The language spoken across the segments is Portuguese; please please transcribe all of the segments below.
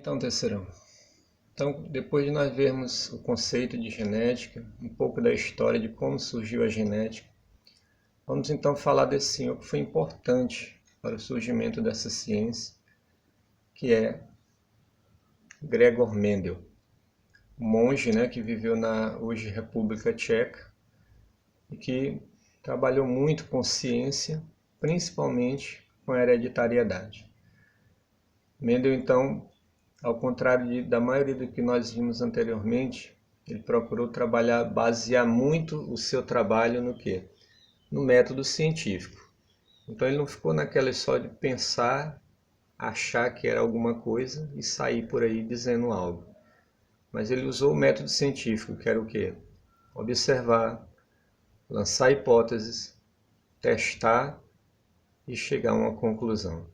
Então, terceirão, depois de nós vermos o conceito de genética, um pouco da história de como surgiu a genética, vamos então falar desse senhor que foi importante para o surgimento dessa ciência, que é Gregor Mendel, um monge, que viveu na hoje República Tcheca e que trabalhou muito com ciência, principalmente com hereditariedade. Mendel, então, ao contrário da maioria do que nós vimos anteriormente, ele procurou basear muito o seu trabalho no quê? No método científico. Então ele não ficou naquela só de pensar, achar que era alguma coisa e sair por aí dizendo algo. Mas ele usou o método científico, que era o quê? Observar, lançar hipóteses, testar e chegar a uma conclusão.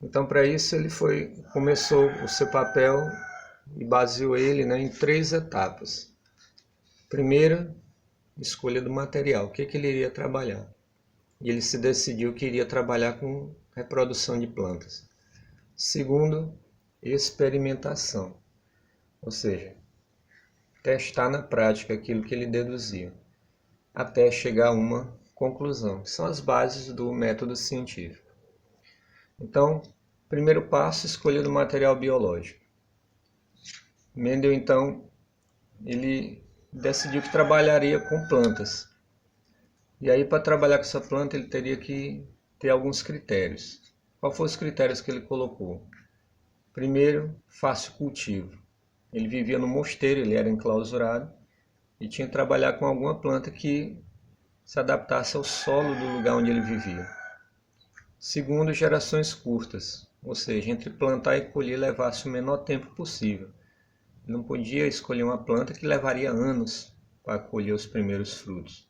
Então, para isso, ele começou o seu papel e baseou ele em 3 etapas. Primeira, escolha do material, o que ele iria trabalhar. E ele se decidiu que iria trabalhar com reprodução de plantas. Segundo, experimentação, ou seja, testar na prática aquilo que ele deduzia, até chegar a uma conclusão, que são as bases do método científico. Então, primeiro passo, escolha do material biológico. Mendel, então, ele decidiu que trabalharia com plantas. E aí, para trabalhar com essa planta, ele teria que ter alguns critérios. Quais foram os critérios que ele colocou? Primeiro, fácil cultivo. Ele vivia no mosteiro, ele era enclausurado e tinha que trabalhar com alguma planta que se adaptasse ao solo do lugar onde ele vivia. Segundo, gerações curtas, ou seja, entre plantar e colher levasse o menor tempo possível. Ele não podia escolher uma planta que levaria anos para colher os primeiros frutos.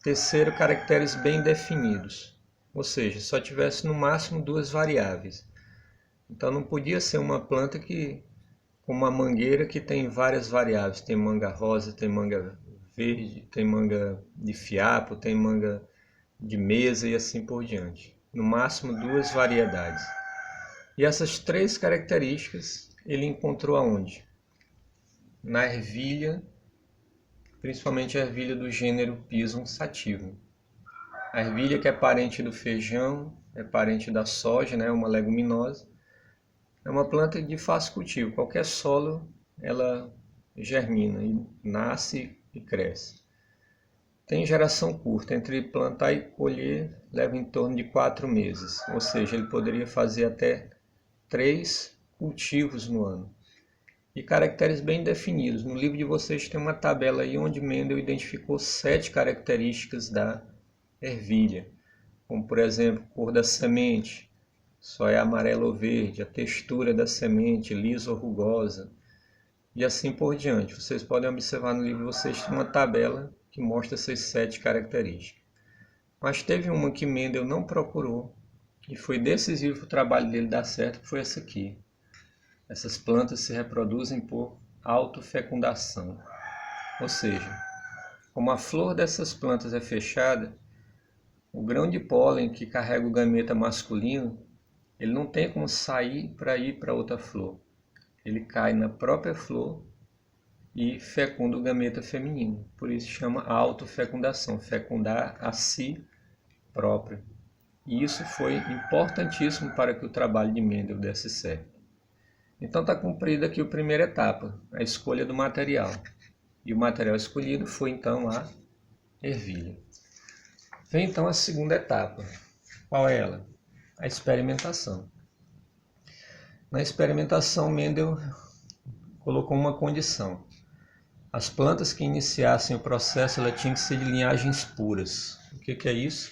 Terceiro, caracteres bem definidos, ou seja, só tivesse no máximo 2 variáveis. Então não podia ser uma planta como uma mangueira que tem várias variáveis, tem manga rosa, tem manga verde, tem manga de fiapo, tem manga de mesa e assim por diante. No máximo 2 variedades. E essas 3 características ele encontrou aonde? Na ervilha, principalmente a ervilha do gênero Pisum sativum. A ervilha, que é parente do feijão, é parente da soja, uma leguminosa, é uma planta de fácil cultivo. Qualquer solo ela germina, e nasce e cresce. Tem geração curta, entre plantar e colher leva em torno de 4 meses, ou seja, ele poderia fazer até 3 cultivos no ano. E caracteres bem definidos. No livro de vocês tem uma tabela aí onde Mendel identificou 7 características da ervilha, como por exemplo, cor da semente, só é amarela ou verde, a textura da semente, lisa ou rugosa, e assim por diante. Vocês podem observar no livro de vocês tem uma tabela que mostra essas 7 características. Mas teve uma que Mendel não procurou e foi decisivo para o trabalho dele dar certo, que foi essa aqui. Essas plantas se reproduzem por autofecundação. Ou seja, como a flor dessas plantas é fechada, o grão de pólen que carrega o gameta masculino, ele não tem como sair para ir para outra flor. Ele cai na própria flor e fecunda o gameta feminino. Por isso chama autofecundação, fecundar a si próprio. E isso foi importantíssimo para que o trabalho de Mendel desse certo. Então está cumprida aqui a primeira etapa, a escolha do material. E o material escolhido foi então a ervilha. Vem então a segunda etapa. Qual é ela? A experimentação. Na experimentação, Mendel colocou uma condição. As plantas que iniciassem o processo tinham que ser de linhagens puras. O que é isso?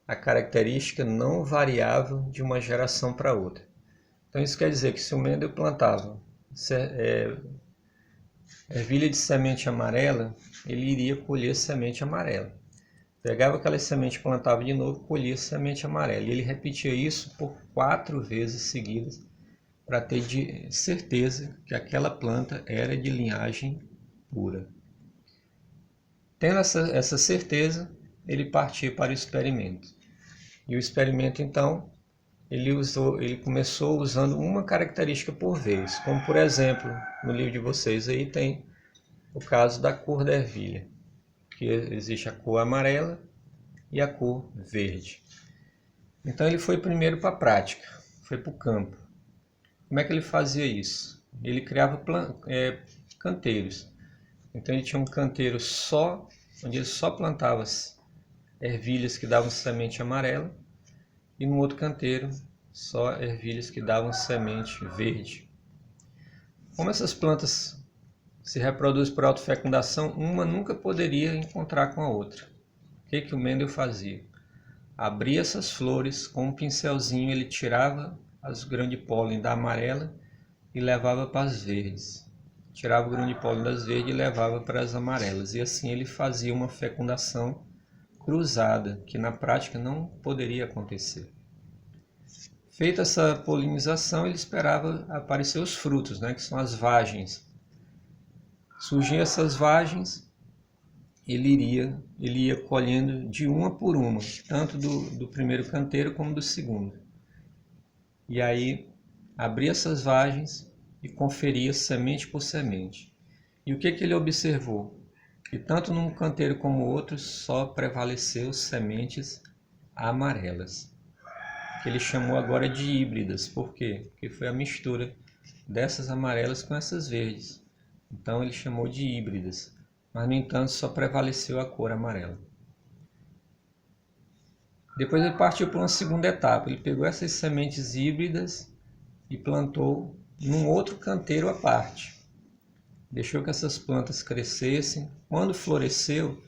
A característica não variável de uma geração para outra. Então isso quer dizer que se o Mendel plantava ervilha de semente amarela, ele iria colher semente amarela. Pegava aquela semente, plantava de novo, colhia semente amarela. E ele repetia isso por 4 vezes seguidas, para ter certeza que aquela planta era de linhagem pura. Tendo essa certeza, ele partia para o experimento. E o experimento, então, ele começou usando uma característica por vez, como por exemplo, no livro de vocês aí tem o caso da cor da ervilha, que existe a cor amarela e a cor verde. Então ele foi primeiro para a prática, foi para o campo. Como é que ele fazia isso? Ele criava canteiros. Então ele tinha um canteiro só, onde ele só plantava as ervilhas que davam semente amarela, e no outro canteiro só ervilhas que davam semente verde. Como essas plantas se reproduzem por autofecundação, uma nunca poderia encontrar com a outra. O que o Mendel fazia? Abria essas flores com um pincelzinho, ele tirava as grãos de pólen da amarela e levava para as verdes. Tirava o grão de pólen das verdes e levava para as amarelas. E assim ele fazia uma fecundação cruzada, que na prática não poderia acontecer. Feita essa polinização, ele esperava aparecer os frutos, que são as vagens. Surgiam essas vagens, ele ia colhendo de uma por uma, tanto do primeiro canteiro como do segundo. E aí abria essas vagens e conferia semente por semente. E o que ele observou? Que tanto num canteiro como no outro só prevaleceu sementes amarelas, que ele chamou agora de híbridas. Por quê? Porque foi a mistura dessas amarelas com essas verdes. Então ele chamou de híbridas, mas no entanto só prevaleceu a cor amarela. Depois ele partiu para uma segunda etapa. Ele pegou essas sementes híbridas e plantou num outro canteiro à parte. Deixou que essas plantas crescessem. Quando floresceu,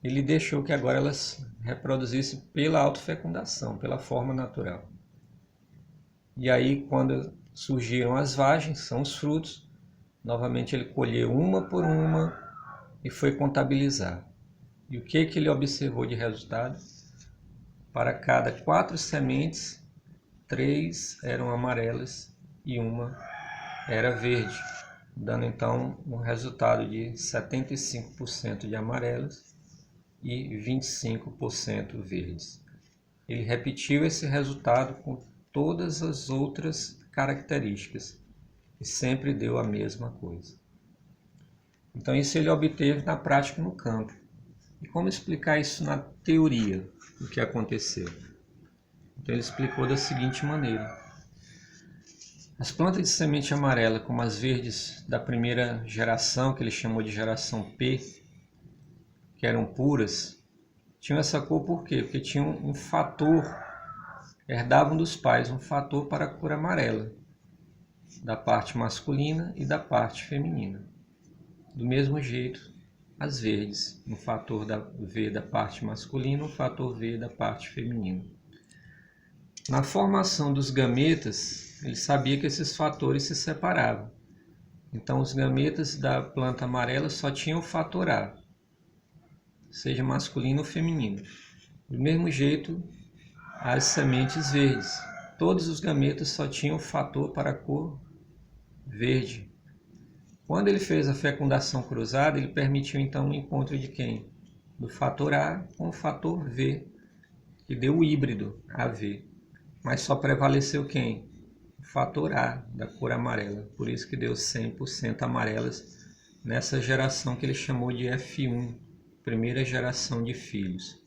ele deixou que agora elas reproduzissem pela autofecundação, pela forma natural. E aí, quando surgiram as vagens, são os frutos, novamente ele colheu uma por uma e foi contabilizar. E o que ele observou de resultado? Para cada 4 sementes, 3 eram amarelas e uma era verde, dando então um resultado de 75% de amarelas e 25% verdes. Ele repetiu esse resultado com todas as outras características e sempre deu a mesma coisa. Então isso ele obteve na prática no campo. E como explicar isso na teoria, o que aconteceu? Então ele explicou da seguinte maneira. As plantas de semente amarela, como as verdes da primeira geração, que ele chamou de geração P, que eram puras, tinham essa cor por quê? Porque tinham um fator, herdavam dos pais um fator para a cor amarela, da parte masculina e da parte feminina. Do mesmo jeito, as verdes, um fator V da parte masculina, um fator V da parte feminina. Na formação dos gametas, ele sabia que esses fatores se separavam. Então, os gametas da planta amarela só tinham o fator A, seja masculino ou feminino. Do mesmo jeito, as sementes verdes. Todos os gametas só tinham o fator para a cor verde. Quando ele fez a fecundação cruzada, ele permitiu então o encontro de quem? Do fator A com o fator V, que deu o híbrido AV. Mas só prevaleceu quem? O fator A, da cor amarela. Por isso que deu 100% amarelas nessa geração que ele chamou de F1, primeira geração de filhos.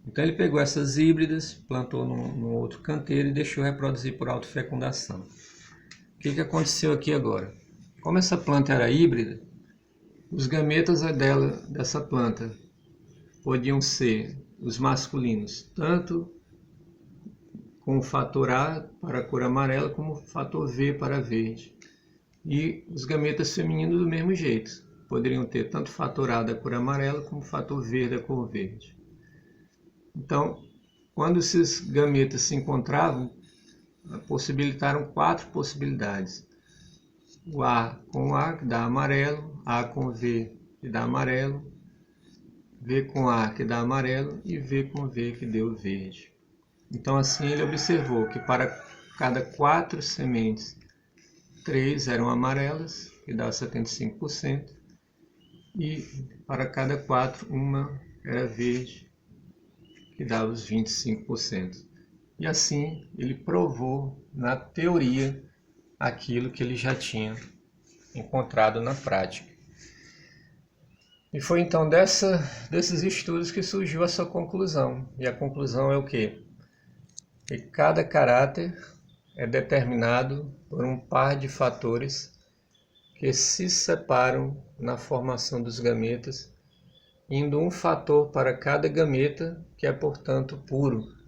Então ele pegou essas híbridas, plantou num outro canteiro e deixou reproduzir por autofecundação. O que aconteceu aqui agora? Como essa planta era híbrida, os gametas dessa planta podiam ser os masculinos, tanto com o fator A para a cor amarela, como o fator V para verde. E os gametas femininos do mesmo jeito, poderiam ter tanto o fator A da cor amarela, como o fator V da cor verde. Então, quando esses gametas se encontravam, possibilitaram 4 possibilidades. O A com A, que dá amarelo, A com V, que dá amarelo, V com A, que dá amarelo, e V com V, que deu verde. Então, assim, ele observou que para cada 4 sementes, 3 eram amarelas, que dá 75%, e para cada 4, uma era verde, que dava os 25%. e assim ele provou na teoria aquilo que ele já tinha encontrado na prática. E foi então desses estudos que surgiu a sua conclusão. E a conclusão é o quê? Que cada caráter é determinado por um par de fatores que se separam na formação dos gametas, indo um fator para cada gameta, que é, portanto, puro.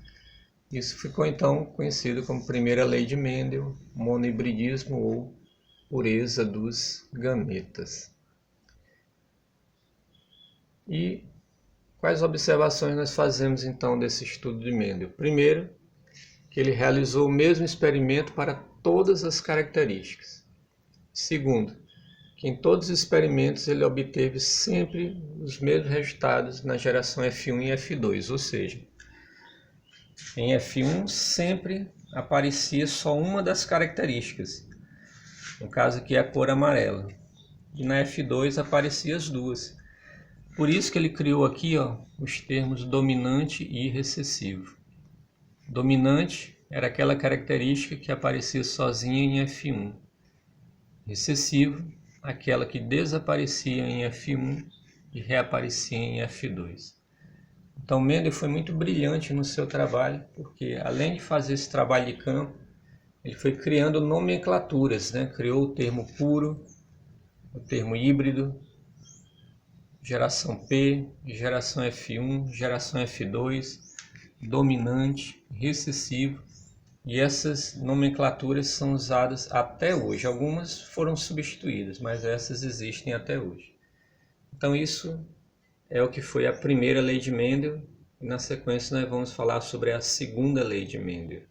Isso ficou então conhecido como primeira lei de Mendel, monohibridismo ou pureza dos gametas. E quais observações nós fazemos então desse estudo de Mendel? Primeiro, que ele realizou o mesmo experimento para todas as características. Segundo, que em todos os experimentos ele obteve sempre os mesmos resultados na geração F1 e F2, ou seja, em F1 sempre aparecia só uma das características, no caso aqui é a cor amarela, e na F2 apareciam as duas. Por isso que ele criou aqui os termos dominante e recessivo. Dominante era aquela característica que aparecia sozinha em F1. Recessivo, aquela que desaparecia em F1 e reaparecia em F2. Então Mendel foi muito brilhante no seu trabalho, porque além de fazer esse trabalho de campo, ele foi criando nomenclaturas, né? Criou o termo puro, o termo híbrido, geração P, geração F1, geração F2, dominante, recessivo, e essas nomenclaturas são usadas até hoje. Algumas foram substituídas, mas essas existem até hoje. Então isso é o que foi a primeira lei de Mendel, e na sequência nós vamos falar sobre a segunda lei de Mendel.